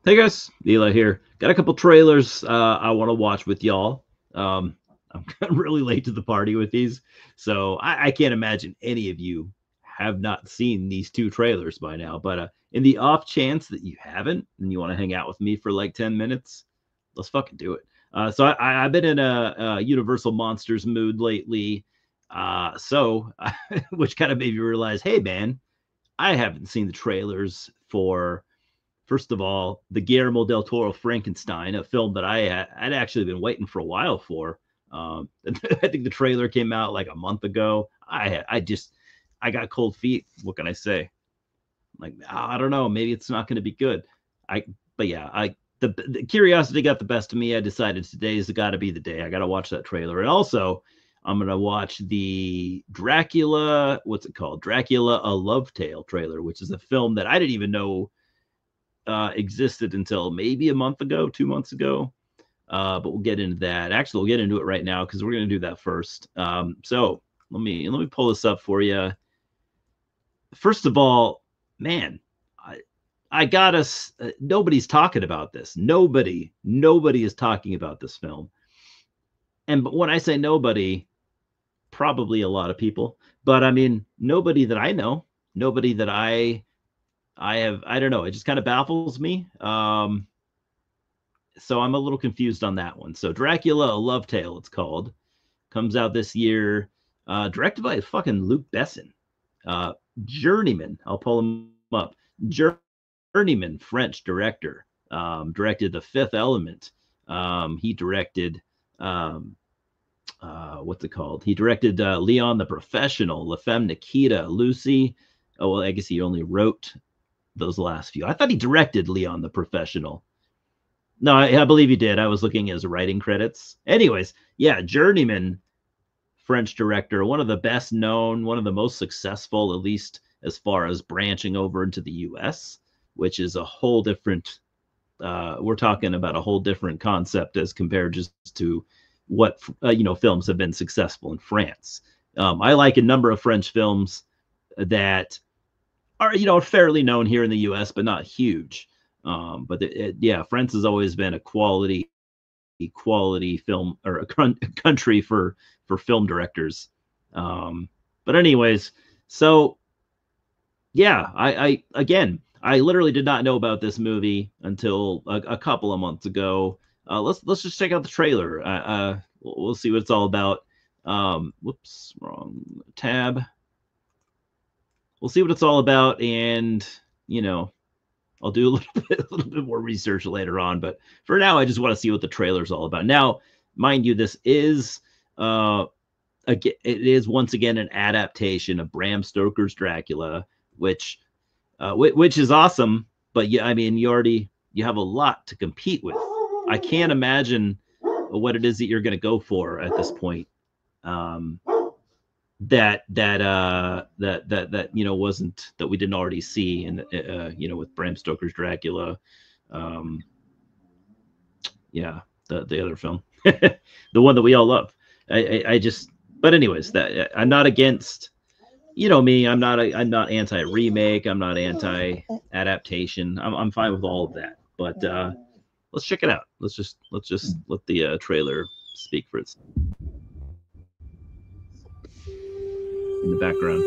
Hey guys, Eli here. Got a couple trailers I want to watch with y'all. I'm really late to the party with these, so I can't imagine any of you have not seen these two trailers by now. But in the off chance that you haven't and you want to hang out with me for like 10 minutes, let's fucking do it. I've been in a Universal Monsters mood lately, which kind of made me realize, hey man, I haven't seen the trailers for, first of all, the Guillermo del Toro Frankenstein, a film that I'd actually been waiting for a while for. I think the trailer came out like a month ago. I got cold feet. What can I say? Like, I don't know. Maybe it's not going to be good. I but yeah, the curiosity got the best of me. I decided today's got to be the day. I got to watch that trailer, and also I'm gonna watch the Dracula. What's it called? Dracula: A Love Tale trailer, which is a film that I didn't even know existed until maybe a month ago, 2 months ago. But we'll get into that. Actually, we'll get into it right now because we're going to do that first. So let me pull this up for you. First of all, man, I got us. Nobody's talking about this. Nobody is talking about this film. And when I say nobody, probably a lot of people. But I mean, nobody that I know, nobody that I don't know. It just kind of baffles me. So I'm a little confused on that one. So Dracula, A Love Tale, it's called, comes out this year, directed by fucking Luke Besson, journeyman. I'll pull him up. Journeyman French director, directed The Fifth Element. He directed what's it called? He directed Leon the Professional, La Femme Nikita, Lucy. Oh well, I guess he only wrote those last few. I thought he directed Leon the Professional. No, I believe he did. I was looking at his writing credits. Anyways, yeah, journeyman French director, one of the best known, one of the most successful, at least as far as branching over into the U.S., which is a whole different. We're talking about a whole different concept as compared just to what films have been successful in France. I like a number of French films that are fairly known here in the U.S., but not huge. Yeah, France has always been a quality film or a country for film directors. But anyways, so yeah, I literally did not know about this movie until a couple of months ago. Let's just check out the trailer. We'll see what it's all about. Whoops, wrong tab. We'll see what it's all about, and I'll do a little bit more research later on. But for now, I just want to see what the trailer's all about. Now, mind you, this is it is once again an adaptation of Bram Stoker's Dracula, which is awesome. But yeah, I mean, you have a lot to compete with. I can't imagine what it is that you're going to go for at this point. That wasn't, that we didn't already see in with Bram Stoker's Dracula. Yeah, the other film, the one that we all love. I just, but anyways, that I'm not against, me. I'm not anti remake. I'm not anti adaptation. I'm fine with all of that. But let's check it out. Let's just let the trailer speak for itself. In the background.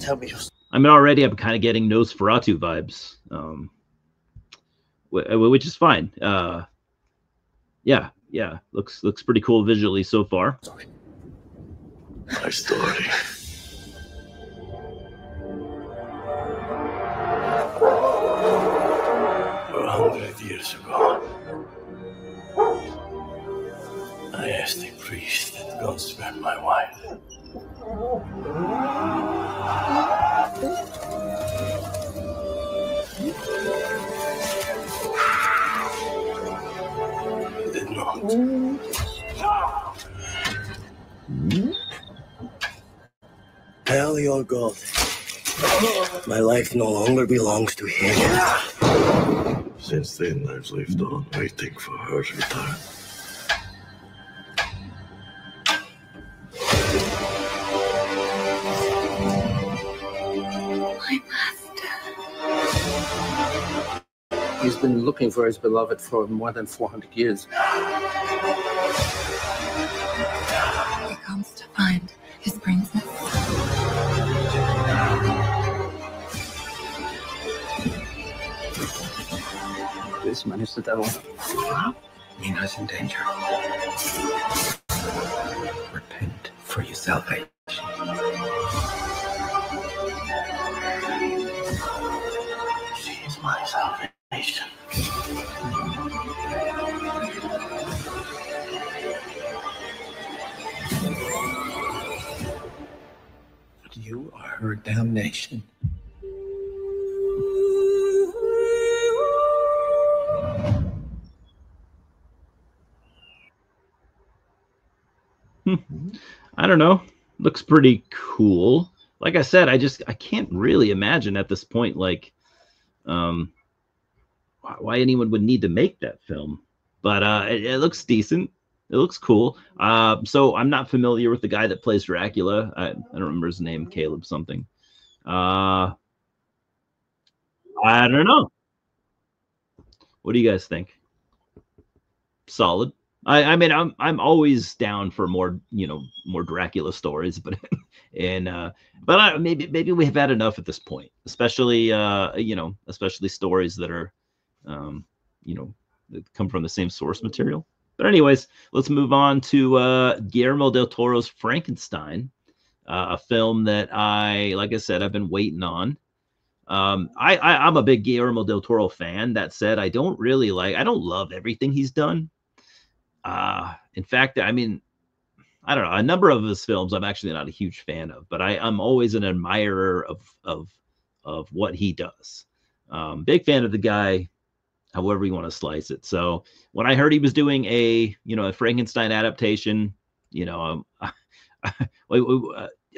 Tell me. I mean, already I'm kind of getting Nosferatu vibes, which is fine. Yeah, looks pretty cool visually so far. My story. For 100 years ago, I asked a priest that God spared my wife. He did not. Tell your God my life no longer belongs to him. Since then, I've lived on waiting for her return. My master. He's been looking for his beloved for more than 400 years. He comes to find his princess. This man is the devil. Mina's in danger. Repent for your salvation. She is my salvation. You are her damnation. I don't know. Looks pretty cool. Like I said, I can't really imagine at this point, like, why anyone would need to make that film. But it looks decent. It looks cool. So I'm not familiar with the guy that plays Dracula. I don't remember his name, Caleb something. I don't know. What do you guys think? Solid. I mean, I'm always down for more, more Dracula stories, but maybe we have had enough at this point, especially especially stories that are, that come from the same source material. But anyways, let's move on to Guillermo del Toro's Frankenstein, a film that like I said, I've been waiting on. I'm a big Guillermo del Toro fan. That said, I don't love everything he's done. In fact, I mean, I don't know, a number of his films I'm actually not a huge fan of, but I'm always an admirer of what he does. Big fan of the guy, however you want to slice it. So when I heard he was doing a Frankenstein adaptation,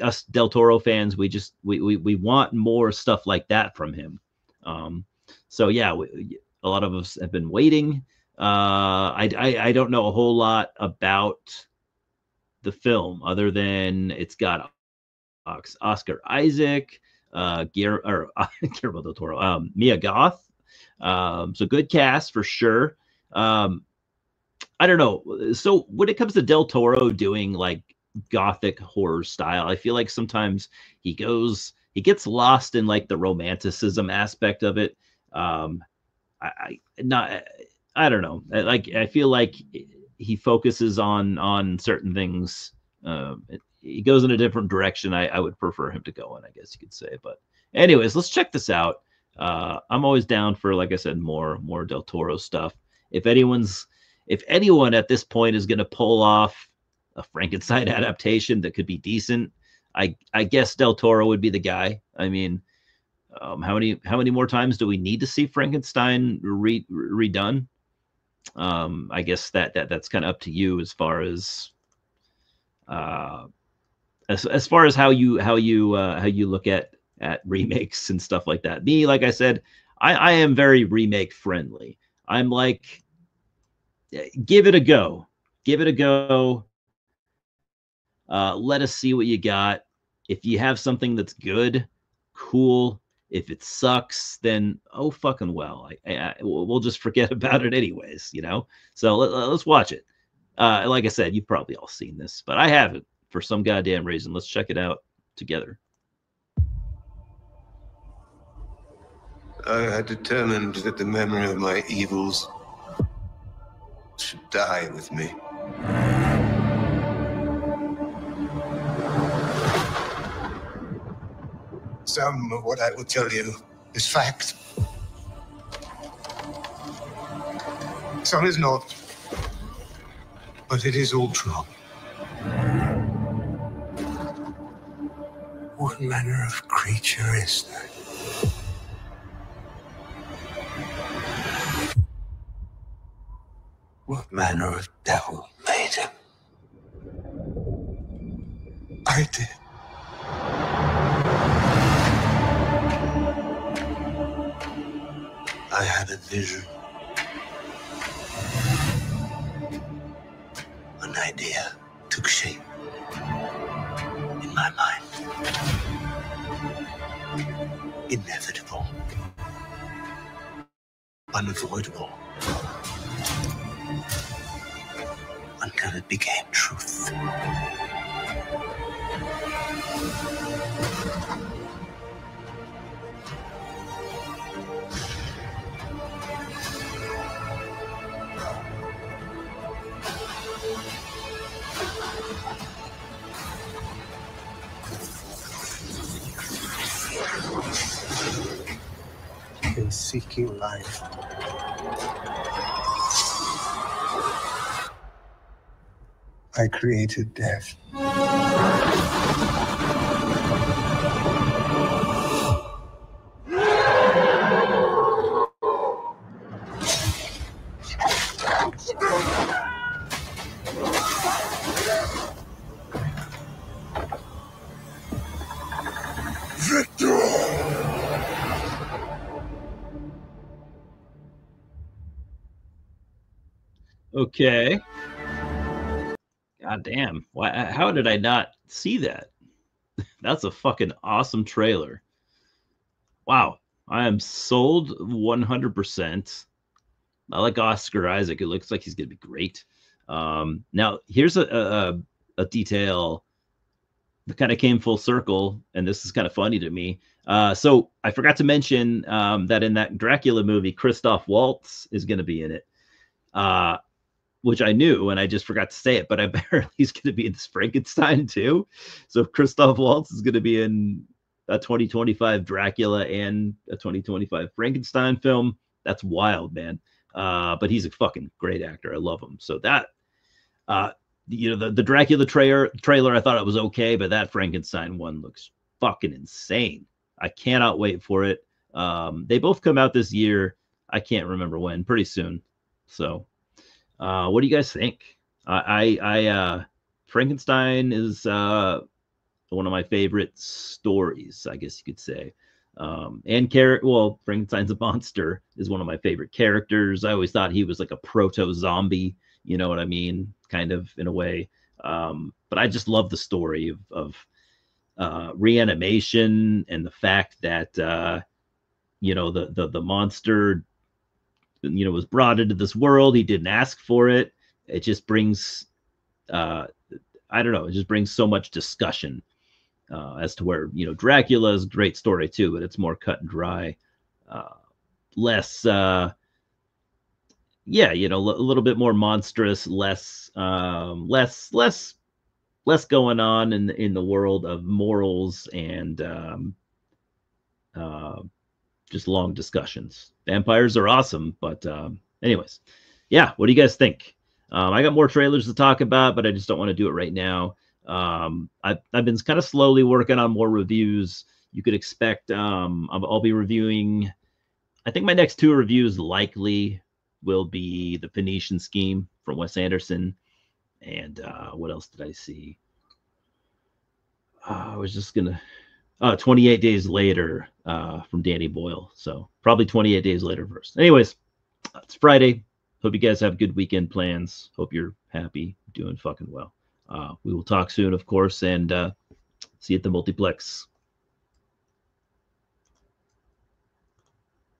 us Del Toro fans, we want more stuff like that from him. So yeah, a lot of us have been waiting. I don't know a whole lot about the film other than it's got Oscar Isaac, Guillermo del Toro, Mia Goth. So good cast for sure. I don't know. So when it comes to Del Toro doing like gothic horror style, I feel like sometimes he gets lost in like the romanticism aspect of it. I don't know. I feel like he focuses on certain things. He goes in a different direction. I would prefer him to go in, I guess you could say. But anyways, let's check this out. I'm always down for, like I said, more Del Toro stuff. If anyone at this point is going to pull off a Frankenstein adaptation that could be decent, I guess Del Toro would be the guy. I mean, how many more times do we need to see Frankenstein redone? I guess that's kind of up to you as far as as far as how you look at remakes and stuff like that. Me, like I said, I am very remake friendly. I'm like, give it a go. Let us see what you got. If you have something that's good, cool. If it sucks, then oh fucking well. We'll just forget about it anyways, So let's watch it. Like I said, you've probably all seen this, but I haven't for some goddamn reason. Let's check it out together. I had determined that the memory of my evils should die with me. Some of what I will tell you is fact. Some is not. But it is all true. What manner of creature is that? What manner of devil made him? I did. had a vision. An idea took shape in my mind. Inevitable. Unavoidable. Until it became truth. In seeking life, I created death. Okay. God damn. Why? How did I not see that? That's a fucking awesome trailer. Wow. I am sold 100%. I like Oscar Isaac. It looks like he's going to be great. Now, here's a detail that kind of came full circle, and this is kind of funny to me. So I forgot to mention that in that Dracula movie, Christoph Waltz is going to be in it. Which I knew, and I just forgot to say it, but apparently he's going to be in this Frankenstein too. So Christoph Waltz is going to be in a 2025 Dracula and a 2025 Frankenstein film. That's wild, man. But he's a fucking great actor. I love him. So that, the Dracula trailer, I thought it was okay, but that Frankenstein one looks fucking insane. I cannot wait for it. They both come out this year. I can't remember when, pretty soon. So, what do you guys think? Frankenstein is one of my favorite stories, I guess you could say. Frankenstein's a monster is one of my favorite characters. I always thought he was like a proto-zombie, you know what I mean? Kind of in a way. But I just love the story of reanimation and the fact that the monster was brought into this world. He didn't ask for it. It just brings I don't know, it just brings so much discussion as to where Dracula is a great story too, but it's more cut and dry, less a little bit more monstrous, less going on in the world of morals and just long discussions. Vampires are awesome, but anyways, yeah. What do you guys think? I got more trailers to talk about, but I just don't want to do it right now. I've been kind of slowly working on more reviews. You could expect I'll be reviewing. I think my next two reviews likely will be the Phoenician Scheme from Wes Anderson, and what else did I see? I was just gonna 28 Days Later from Danny Boyle. So probably 28 Days Later first. Anyways, it's Friday. Hope you guys have good weekend plans. Hope you're happy, doing fucking well. We will talk soon, of course, and see you at the multiplex.